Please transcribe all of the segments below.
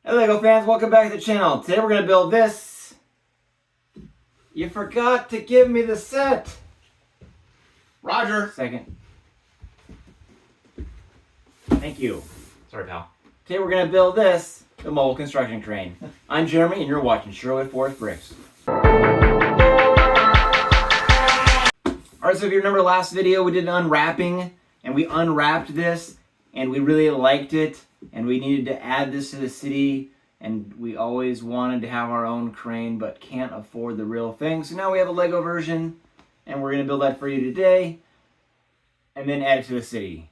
Hey Lego fans, welcome back to the channel. Today we're going to build this. You forgot to give me the set. Roger. Second. Thank you. Sorry, pal. Today we're going to build this, the mobile construction crane. I'm Jeremy and you're watching Sherwood Forest Bricks. Alright, so if you remember last video, we did an unwrapping and we unwrapped this and we really liked it and we needed to add this to the city and we always wanted to have our own crane but can't afford the real thing. So now we have a Lego version and we're going to build that for you today and then add it to the city.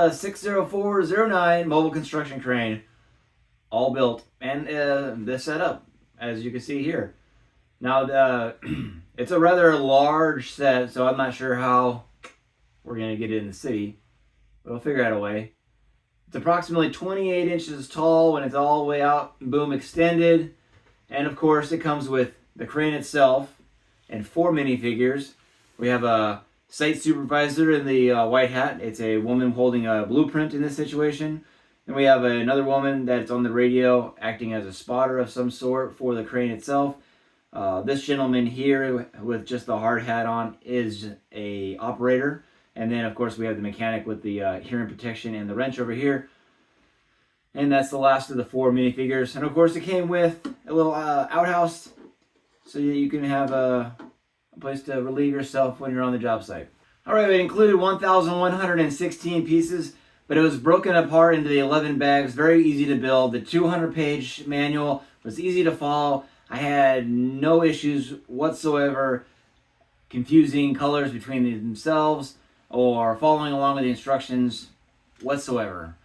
a 60409 mobile construction crane, all built, and this setup, as you can see here. Now, it's a rather large set, so I'm not sure how we're going to get it in the city, but we'll figure out a way. It's approximately 28 inches tall when it's all the way out, boom, extended. And of course, it comes with the crane itself and 4 minifigures. We have a site supervisor in the white hat. It's a woman holding a blueprint in this situation. And we have another woman that's on the radio acting as a spotter of some sort for the crane itself. This gentleman here with just the hard hat on is a operator. And then, of course, we have the mechanic with the hearing protection and the wrench over here. And that's the last of the 4 minifigures. And, of course, it came with a little outhouse so that you can have a place to relieve yourself when you're on the job site. All right, it included 1,116 pieces, but it was broken apart into the 11 bags. Very easy to build. The 200-page manual was easy to follow. I had no issues whatsoever confusing colors between themselves or following along with the instructions whatsoever.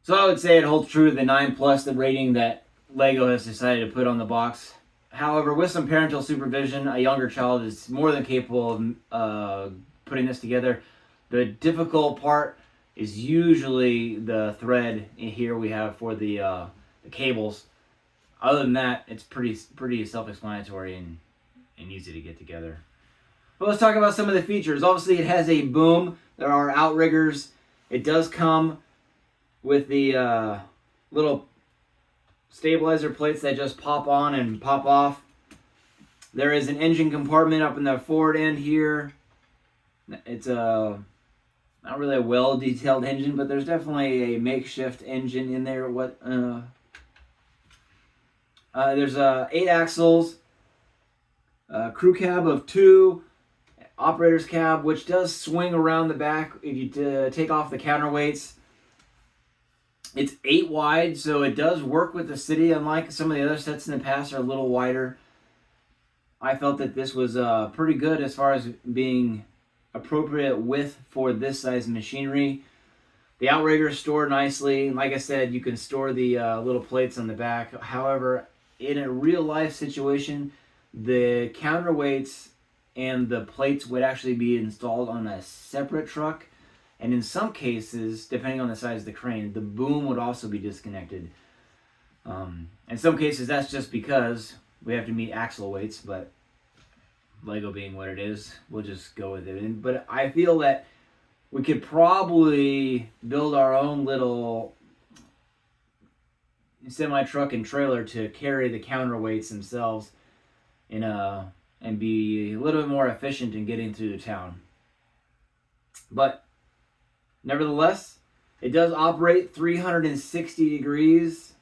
So I would say it holds true to the 9+, the rating that LEGO has decided to put on the box. However, with some parental supervision, a younger child is more than capable of putting this together. The difficult part is usually the thread in here we have for the cables. Other than that, it's pretty self-explanatory and easy to get together. But let's talk about some of the features. Obviously, it has a boom. There are outriggers. It does come with the little stabilizer plates that just pop on and pop off. There is an engine compartment up in the forward end here. It's not really a well-detailed engine, but there's definitely a makeshift engine in there. There's 8 axles, crew cab of 2, operator's cab, which does swing around the back if you take off the counterweights. It's 8 wide, so it does work with the city, unlike some of the other sets in the past are a little wider. I felt that this was pretty good as far as being appropriate width for this size machinery. The outriggers store nicely. Like I said, you can store the little plates on the back. However, in a real life situation, the counterweights and the plates would actually be installed on a separate truck. And in some cases, depending on the size of the crane, the boom would also be disconnected. In some cases, that's just because we have to meet axle weights, but LEGO being what it is, we'll just go with it. But I feel that we could probably build our own little semi-truck and trailer to carry the counterweights themselves and be a little bit more efficient in getting through the town. But nevertheless, it does operate 360 degrees.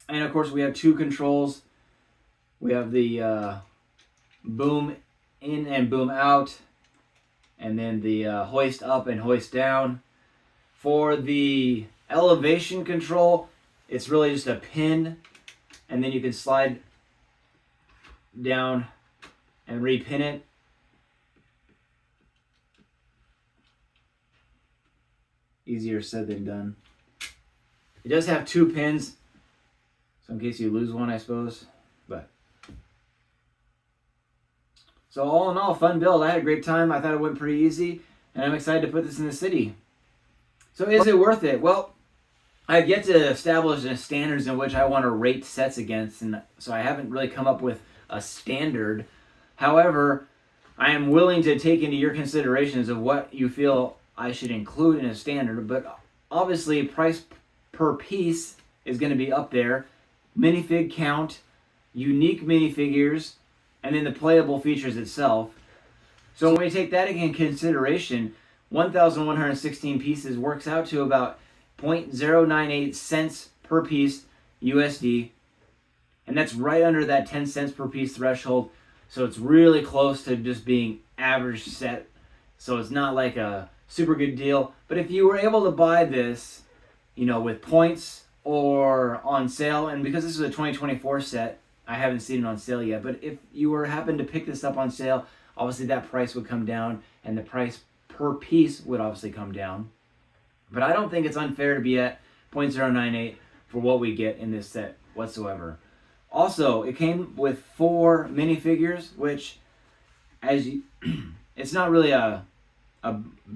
And of course, we have 2 controls. We have the boom in and boom out, and then the hoist up and hoist down. For the elevation control, it's really just a pin, and then you can slide down and repin it. Easier said than done. It does have 2 pins, so in case you lose one, I suppose. So all in all, fun build. I had a great time. I thought it went pretty easy, and I'm excited to put this in the city. So is it worth it? Well, I've yet to establish the standards in which I want to rate sets against, and so I haven't really come up with a standard. However, I am willing to take into your considerations of what you feel I should include in a standard, but obviously price per piece is going to be up there. Minifig count, unique minifigures, and then the playable features itself. So when we take that into consideration, 1,116 pieces works out to about 0.098 cents per piece USD. And that's right under that 10 cents per piece threshold. So it's really close to just being average set. So it's not like a super good deal. But if you were able to buy this, with points or on sale, and because this is a 2024 set, I haven't seen it on sale yet, but if you were happen to pick this up on sale, obviously that price would come down and the price per piece would obviously come down. But I don't think it's unfair to be at 0.098 for what we get in this set whatsoever. Also, it came with 4 minifigures, which it's not really a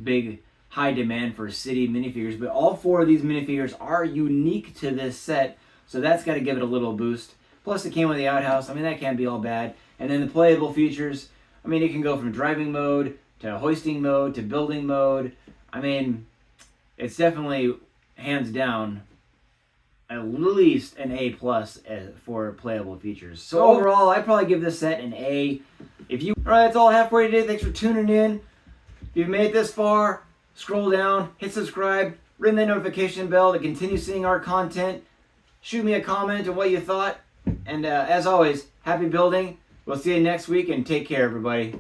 big high demand for city minifigures, but all 4 of these minifigures are unique to this set, so that's got to give it a little boost. Plus, it came with the outhouse. I mean, that can't be all bad. And then the playable features, I mean, it can go from driving mode to hoisting mode to building mode. I mean, it's definitely, hands down, at least an A+ for playable features. So overall, I'd probably give this set an A. All right, that's all I have for you today. Thanks for tuning in. If you've made it this far, scroll down, hit subscribe, ring the notification bell to continue seeing our content. Shoot me a comment on what you thought. And as always, happy building. We'll see you next week, and take care, everybody.